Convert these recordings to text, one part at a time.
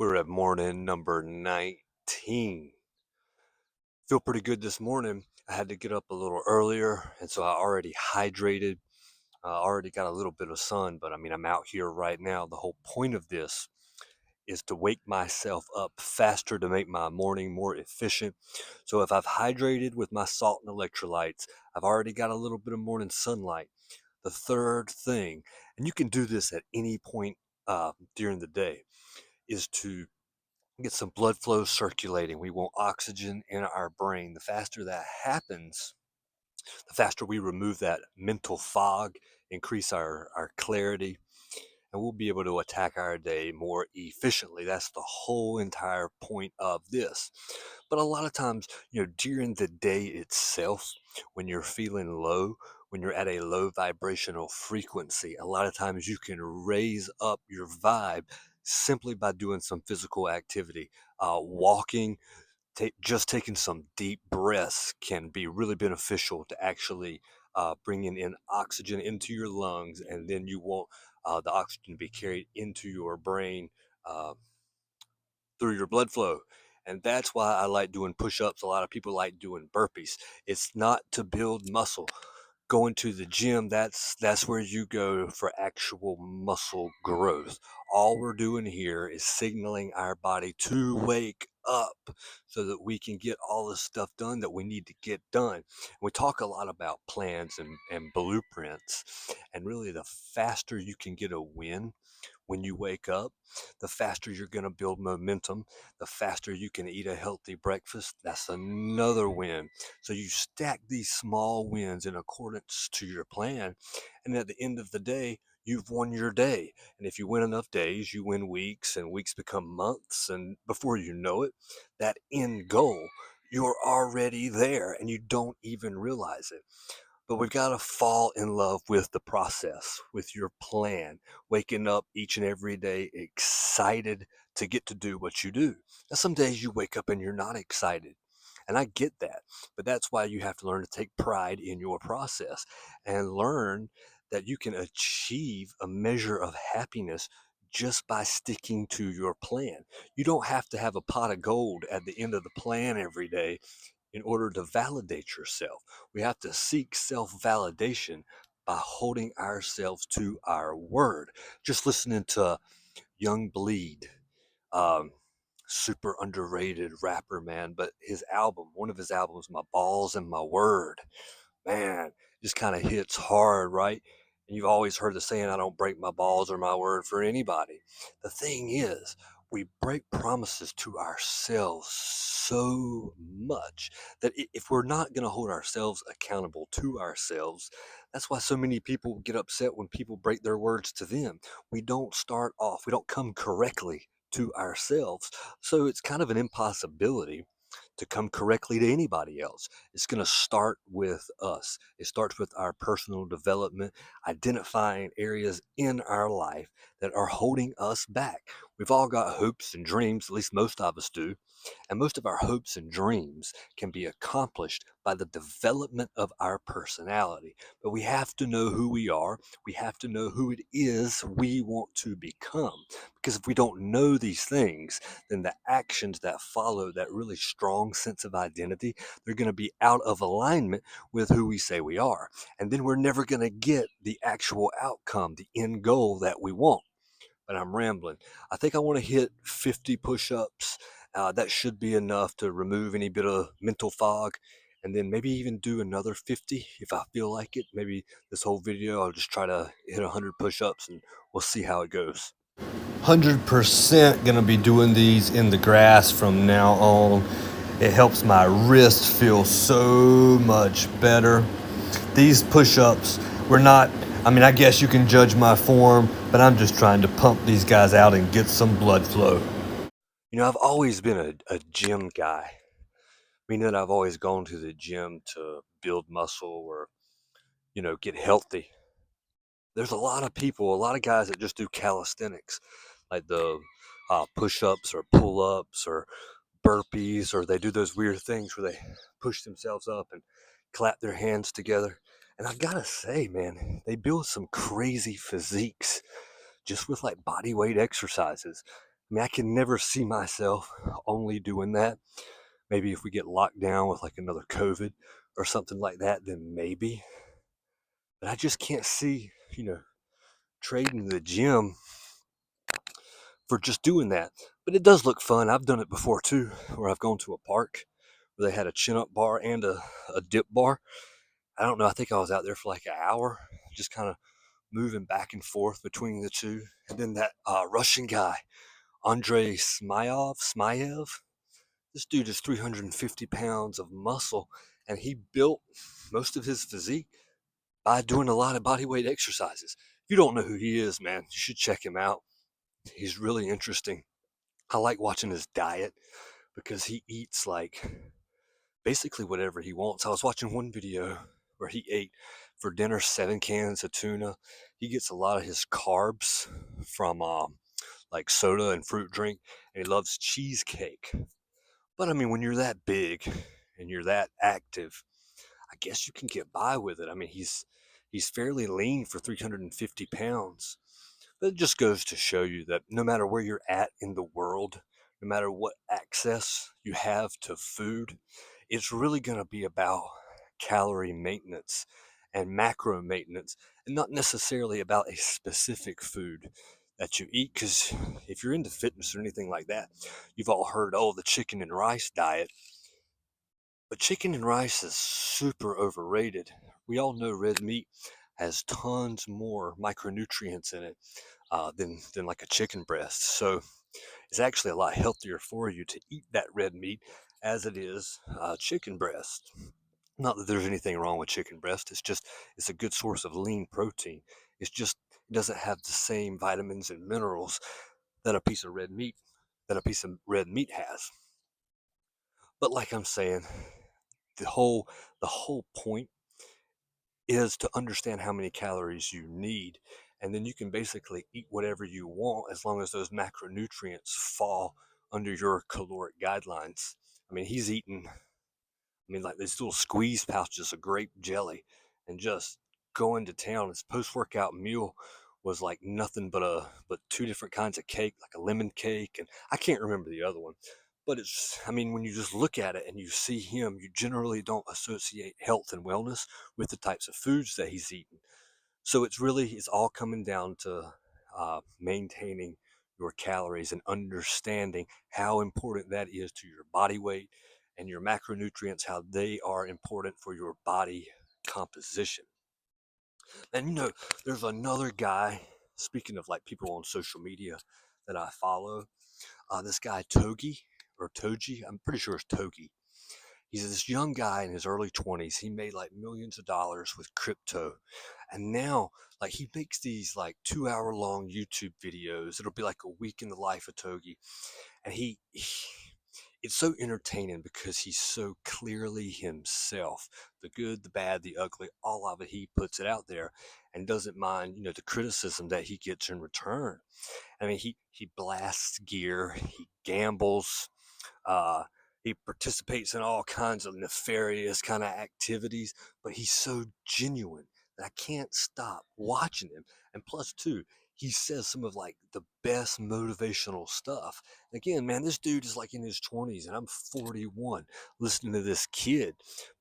We're at morning number 19. Feel pretty good this morning. I had to get up a little earlier, and so I already hydrated. I already got a little bit of sun, but I mean, I'm out here right now. The whole point of this is to wake myself up faster to make my morning more efficient. So if I've hydrated with my salt and electrolytes, I've already got a little bit of morning sunlight. The third thing, and you can do this at any point during the day, is to get some blood flow circulating. We want oxygen in our brain. The faster that happens, the faster we remove that mental fog, increase our clarity, and we'll be able to attack our day more efficiently. That's the whole entire point of this. But a lot of times, during the day itself, when you're feeling low, when you're at a low vibrational frequency, a lot of times you can raise up your vibe simply by doing some physical activity. Walking, just taking some deep breaths can be really beneficial to actually bringing in oxygen into your lungs, and then you want the oxygen to be carried into your brain uh, through your blood flow. And that's why I like doing push-ups. A lot of people like doing burpees. It's not to build muscle. Going to the gym, that's where you go for actual muscle growth. All we're doing here is signaling our body to wake up so that we can get all the stuff done that we need to get done. We talk a lot about plans and blueprints, and really the faster you can get a win when you wake up, the faster you're going to build momentum, the faster you can eat a healthy breakfast. That's another win. So you stack these small wins in accordance to your plan. And at the end of the day, you've won your day. And if you win enough days, you win weeks, and weeks become months. And before you know it, that end goal, you're already there and you don't even realize it. But we've got to fall in love with the process, with your plan, waking up each and every day excited to get to do what you do. Now, some days you wake up and you're not excited. And I get that. But that's why you have to learn to take pride in your process and learn that you can achieve a measure of happiness just by sticking to your plan. You don't have to have a pot of gold at the end of the plan every day in order to validate yourself. We have to seek self validation by holding ourselves to our word. Just listening to Young Bleed, um, super underrated rapper, man. But one of his albums, My Balls and My Word, man, just kind of hits hard, right? And you've always heard the saying, I don't break my balls or my word for anybody. The thing is, we break promises to ourselves so much that if we're not going to hold ourselves accountable to ourselves, that's why so many people get upset when people break their words to them. We don't start off, we don't come correctly to ourselves. So it's kind of an impossibility to come correctly to anybody else. It's going to start with us. It starts with our personal development, identifying areas in our life that are holding us back. We've all got hopes and dreams, at least most of us do. And most of our hopes and dreams can be accomplished by the development of our personality. But we have to know who we are. We have to know who it is we want to become. Because if we don't know these things, then the actions that follow that really strong sense of identity, they're going to be out of alignment with who we say we are. And then we're never going to get the actual outcome, the end goal that we want. But I'm rambling. I think I want to hit 50 push ups. That should be enough to remove any bit of mental fog. And then maybe even do another 50 if I feel like it. Maybe this whole video, I'll just try to hit 100 push ups and we'll see how it goes. 100% gonna be doing these in the grass from now on. It helps my wrist feel so much better. These push-ups, I guess you can judge my form, but I'm just trying to pump these guys out and get some blood flow. I've always been a gym guy, meaning that I've always gone to the gym to build muscle or, get healthy. There's a lot of people, a lot of guys that just do calisthenics, like the push-ups or pull-ups or burpees, or they do those weird things where they push themselves up and clap their hands together. And I've got to say, man, they build some crazy physiques just with like body weight exercises. I mean, I can never see myself only doing that. Maybe if we get locked down with like another COVID or something like that, then maybe. But I just can't see, trading the gym for just doing that. But it does look fun. I've done it before too, where I've gone to a park where they had a chin up bar and a dip bar. I don't know. I think I was out there for like an hour, just kind of moving back and forth between the two. And then that Russian guy, Andrei Smayev, this dude is 350 pounds of muscle, and he built most of his physique by doing a lot of body weight exercises. If you don't know who he is, man, you should check him out. He's really interesting. I like watching his diet because he eats like basically whatever he wants. I was watching one video where he ate for dinner 7 cans of tuna. He gets a lot of his carbs from like soda and fruit drink, and he loves cheesecake. But I mean, when you're that big and you're that active, I guess you can get by with it. I mean, he's fairly lean for 350 pounds. But it just goes to show you that no matter where you're at in the world, no matter what access you have to food, it's really going to be about calorie maintenance and macro maintenance, and not necessarily about a specific food that you eat. Because if you're into fitness or anything like that, you've all heard, oh, the chicken and rice diet. But chicken and rice is super overrated. We all know red meat has tons more micronutrients in it than like a chicken breast. So it's actually a lot healthier for you to eat that red meat as it is chicken breast. Not that there's anything wrong with chicken breast. It's just it's a good source of lean protein. It's just it doesn't have the same vitamins and minerals that a piece of red meat has. But like I'm saying, the whole the whole point is to understand how many calories you need, and then you can basically eat whatever you want as long as those macronutrients fall under your caloric guidelines. I mean, he's eating, like these little squeeze pouches of grape jelly and just going to town. His post-workout meal was like nothing but two different kinds of cake, like a lemon cake, and I can't remember the other one. But it's, I mean, when you just look at it and you see him, you generally don't associate health and wellness with the types of foods that he's eating. So it's all coming down to maintaining your calories and understanding how important that is to your body weight and your macronutrients, how they are important for your body composition. And there's another guy, speaking of like people on social media that I follow, this guy Togi or Toji, I'm pretty sure it's Togi. He's this young guy in his early 20s. He made like millions of dollars with crypto. And now, like, he makes these like 2 hour long YouTube videos. It'll be like a week in the life of Togi. And it's so entertaining because he's so clearly himself, the good, the bad, the ugly, all of it. He puts it out there and doesn't mind, the criticism that he gets in return. I mean, he blasts gear, he gambles, uh, he participates in all kinds of nefarious kind of activities, but he's so genuine that I can't stop watching him. And plus, too, he says some of like the best motivational stuff. Again, man, this dude is like in his 20s, and I'm 41 listening to this kid.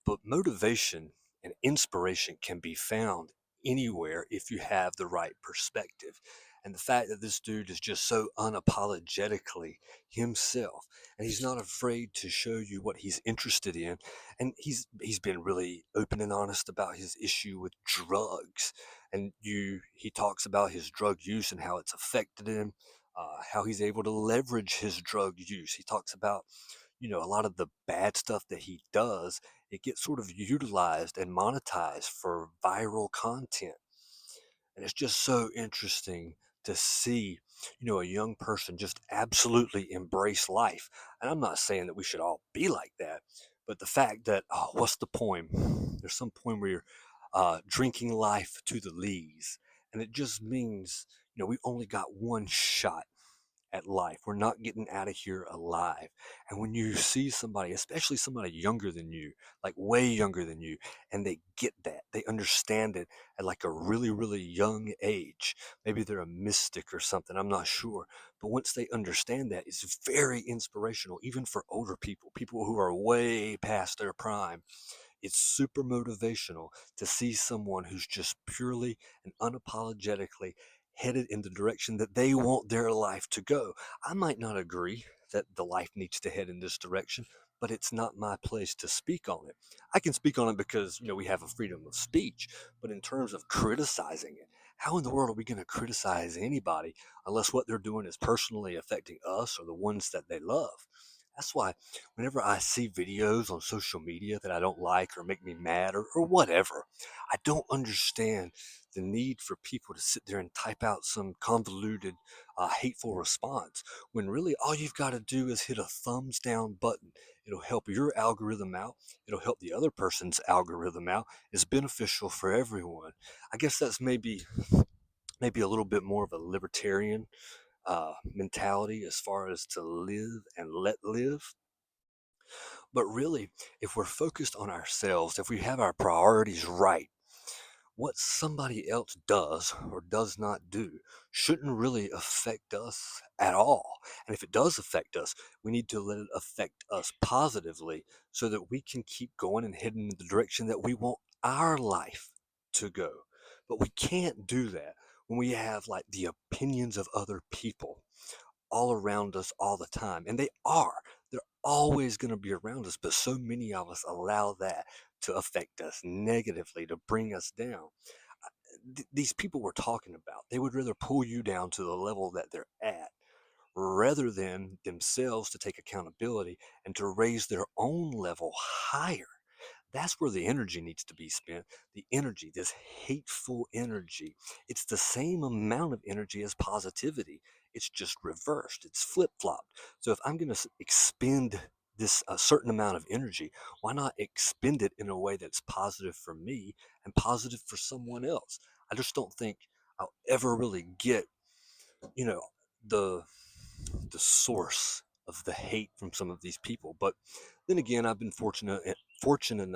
But motivation and inspiration can be found anywhere if you have the right perspective. And the fact that this dude is just so unapologetically himself, and he's not afraid to show you what he's interested in, and he's been really open and honest about his issue with drugs, and he talks about his drug use and how it's affected him, how he's able to leverage his drug use. He talks about a lot of the bad stuff that he does, it gets sort of utilized and monetized for viral content. And it's just so interesting to see, a young person just absolutely embrace life. And I'm not saying that we should all be like that, but the fact that, oh, what's the poem? There's some poem where you're drinking life to the lees. And it just means, we only got one shot at life. We're not getting out of here alive. And when you see somebody, especially somebody younger than you, like way younger than you, and they get that, they understand it at like a really, really young age. Maybe they're a mystic or something, I'm not sure. But once they understand that, it's very inspirational, even for older people, people who are way past their prime. It's super motivational to see someone who's just purely and unapologetically headed in the direction that they want their life to go. I might not agree that the life needs to head in this direction, but it's not my place to speak on it. I can speak on it because, we have a freedom of speech, but in terms of criticizing it, how in the world are we going to criticize anybody unless what they're doing is personally affecting us or the ones that they love? That's why whenever I see videos on social media that I don't like or make me mad or whatever, I don't understand the need for people to sit there and type out some convoluted, hateful response when really all you've got to do is hit a thumbs down button. It'll help your algorithm out. It'll help the other person's algorithm out. It's beneficial for everyone. I guess that's maybe a little bit more of a libertarian mentality as far as to live and let live. But really, if we're focused on ourselves, if we have our priorities right, what somebody else does or does not do shouldn't really affect us at all. And if it does affect us, we need to let it affect us positively so that we can keep going and heading in the direction that we want our life to go. But we can't do that when we have like the opinions of other people all around us all the time. And they are. They're always going to be around us, but so many of us allow that to affect us negatively, to bring us down. These people we're talking about, they would rather pull you down to the level that they're at rather than themselves to take accountability and to raise their own level higher. That's where the energy needs to be spent. The energy, this hateful energy, it's the same amount of energy as positivity. It's just reversed, it's flip flopped. So if I'm going to expend this a certain amount of energy, why not expend it in a way that's positive for me and positive for someone else? I just don't think I'll ever really get, you know, the the source of the hate from some of these people. But then again, I've been fortunate fortunate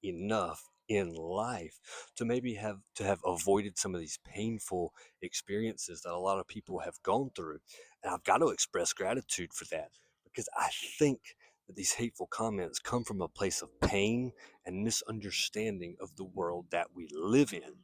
enough in life to maybe have avoided some of these painful experiences that a lot of people have gone through. And I've got to express gratitude for that because I think that these hateful comments come from a place of pain and misunderstanding of the world that we live in.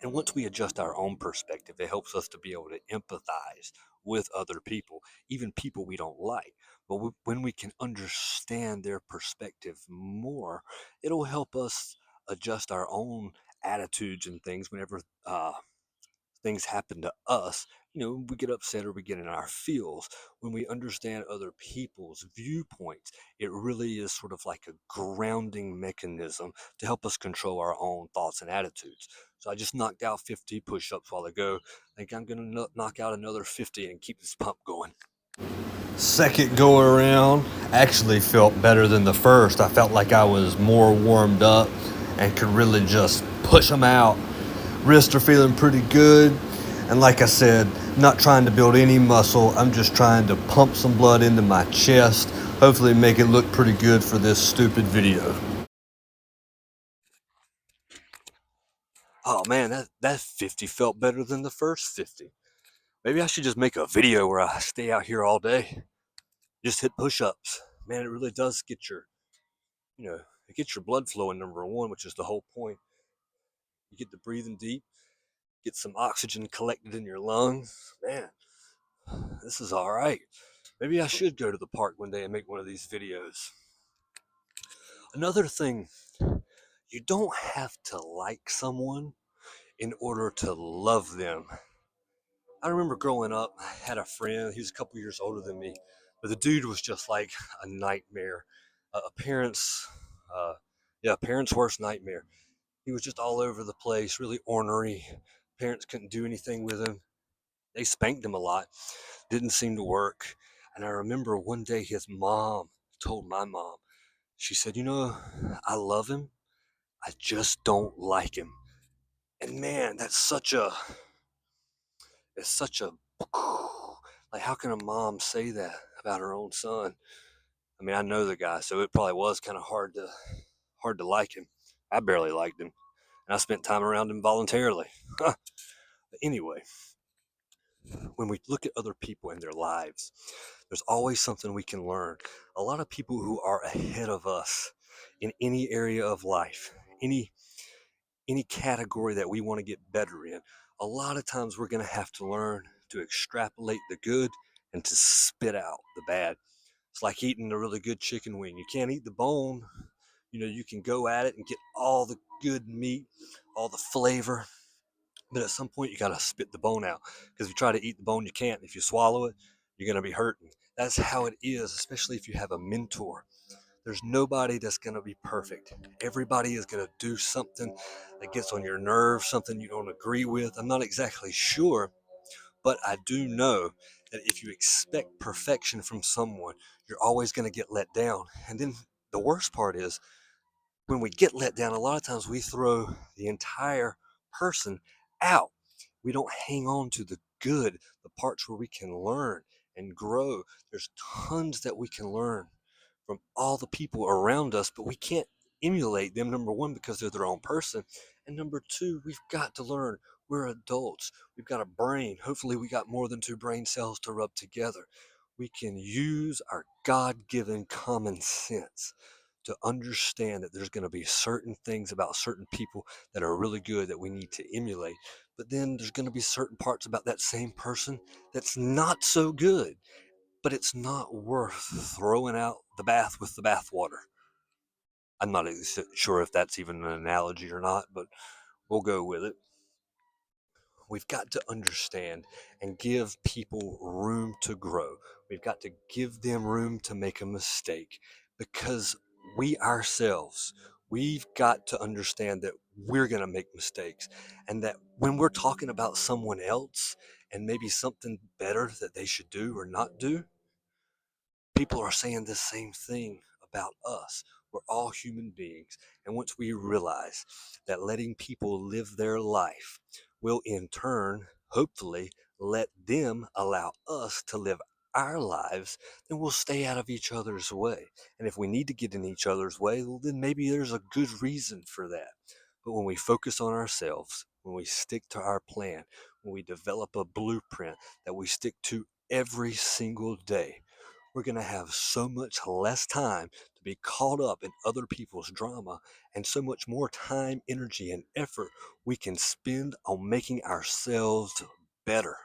And once we adjust our own perspective, it helps us to be able to empathize with other people, even people we don't like. But when we can understand their perspective more, it'll help us adjust our own attitudes and things whenever things happen to us. We get upset or we get in our feels. When we understand other people's viewpoints, it really is sort of like a grounding mechanism to help us control our own thoughts and attitudes. So I just knocked out 50 push-ups while ago. I think I'm going to knock out another 50 and keep this pump going. Second go around actually felt better than the first. I felt like I was more warmed up and could really just push them out. Wrists are feeling pretty good. And like I said, not trying to build any muscle. I'm just trying to pump some blood into my chest. Hopefully make it look pretty good for this stupid video. Oh man, that 50 felt better than the first 50. Maybe I should just make a video where I stay out here all day. Just hit push-ups. Man, it really does get it gets your blood flowing, number one, which is the whole point. You get to breathing deep, get some oxygen collected in your lungs. Man, this is all right. Maybe I should go to the park one day and make one of these videos. Another thing, you don't have to like someone in order to love them. I remember growing up, I had a friend, he was a couple years older than me, but the dude was just like a nightmare. A uh, parent's worst nightmare. He was just all over the place, really ornery. Parents couldn't do anything with him. They spanked him a lot. Didn't seem to work. And I remember one day his mom told my mom, she said, I love him. I just don't like him. And man, it's such a Like, how can a mom say that about her own son? I mean, I know the guy, so it probably was kind of hard to like him. I barely liked him, and I spent time around him voluntarily. But anyway, when we look at other people and their lives, there's always something we can learn. A lot of people who are ahead of us in any area of life, any any category that we want to get better in, a lot of times we're going to have to learn to extrapolate the good and to spit out the bad. It's like eating a really good chicken wing. You can't eat the bone. You can go at it and get all the good meat, all the flavor, but at some point you got to spit the bone out, because if you try to eat the bone, you can't. If you swallow it, you're going to be hurting. That's how it is, especially if you have a mentor. There's nobody that's going to be perfect. Everybody is going to do something that gets on your nerves, something you don't agree with. I'm not exactly sure, but I do know that if you expect perfection from someone, you're always going to get let down. And then the worst part is, when we get let down, a lot of times we throw the entire person out. We don't hang on to the good, the parts where we can learn and grow. There's tons that we can learn from all the people around us, but we can't emulate them, number one, because they're their own person. And number two, we've got to learn. We're adults. We've got a brain. Hopefully, we got more than two brain cells to rub together. We can use our God given common sense to understand that there's going to be certain things about certain people that are really good that we need to emulate. But then there's going to be certain parts about that same person that's not so good. But it's not worth throwing out the bath with the bathwater. I'm not sure if that's even an analogy or not, but we'll go with it. We've got to understand and give people room to grow. We've got to give them room to make a mistake, because we ourselves, we've got to understand that we're going to make mistakes, and that when we're talking about someone else and maybe something better that they should do or not do, people are saying the same thing about us. We're all human beings. And once we realize that letting people live their life will in turn, hopefully, let them allow us to live our lives, then we'll stay out of each other's way. And if we need to get in each other's way, well, then maybe there's a good reason for that. But when we focus on ourselves, when we stick to our plan, when we develop a blueprint that we stick to every single day, we're going to have so much less time to be caught up in other people's drama, and so much more time, energy, and effort we can spend on making ourselves better.